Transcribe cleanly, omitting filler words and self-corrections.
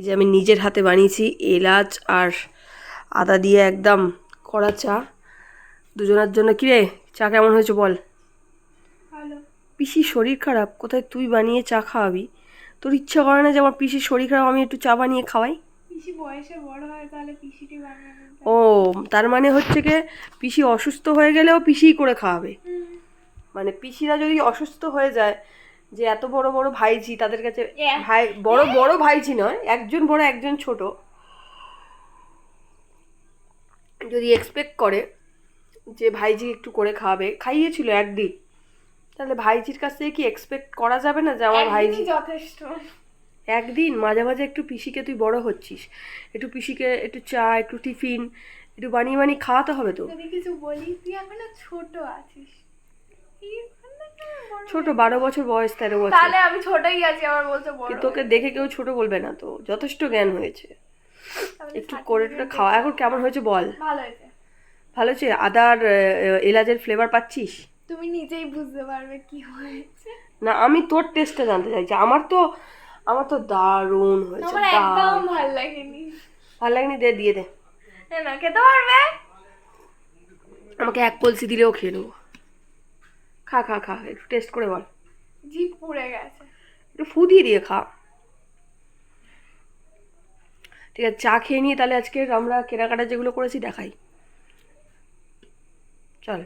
এই যে আমি নিজের হাতে বানিয়েছি এলাচ আর আদা দিয়ে একদম কড়া চা দুজনের জন্য। কিরে চা কেমন হয়েছে বল? পিসির শরীর খারাপ, কোথায় তুই বানিয়ে চা খাওয়াবি? তোর ইচ্ছা করে না যে আমার পিসির শরীর খারাপ আমি একটু চা বানিয়ে খাওয়াই? ও তার মানে হচ্ছে গিয়ে পিসি অসুস্থ হয়ে গেলেও পিসিই করে খাওয়াবে। মানে পিসিরা যদি অসুস্থ হয়ে যায়, যে এত বড় বড় ভাইঝি তাদের কাছে, ভাই বড় বড় ভাইঝি নয়, একজন বড় একজন ছোট, যদি এক্সপেক্ট করে যে ভাইঝি একটু করে খাওয়াবে, খাইয়েছিল একদিন, তাহলে ভাইঝির কাছ থেকে কি এক্সপেক্ট করা যাবে না যে আমার ভাইঝি যথেষ্ট? একদিন মাঝে মাঝে একটু পিসিকে, তুই বড় হচ্ছিস, একটু পিসিকে একটু চা একটু টিফিন একটু বানিয়ে বানিয়ে খাওয়াতে হবে তো। যদি কিছু বলি তুই এখনো ছোট আছিস। ছোট 12 বছর বয়স, 13 বছর। তাহলে আমি ছোটই আছি, আমার বলতে বড়। কিন্তু তোকে দেখে কেউ ছোট বলবে না তো, যথেষ্ট জ্ঞান হয়েছে, একটু করে একটু খাওয়া। এখন কেমন হয়েছে বল? ভালো হয়েছে। ভালো হয়েছে? আদার এলাচের ফ্লেভার পাচ্ছিস? তুমি নিজেই বুঝতে পারবে কি হয়েছে। না আমি তোর টেস্টটা জানতে চাইছি। আমার তো দারুণ হয়েছে। আমার একদম ভালো লাগেনি। ভালো লাগেনি? দিয়ে দে। না খেতে পারবে? আমাকে এক কলসি দিলেও খেয়ে নেবো। খা খা খা, একটু টেস্ট করে বল। জিভ পুড়ে গেছে। একটু ফু দিয়ে খা। ঠিক আছে, চা খেয়ে নিয়ে তাহলে আজকে আমরা কেনাকাটা যেগুলো করেছি দেখাই, চল।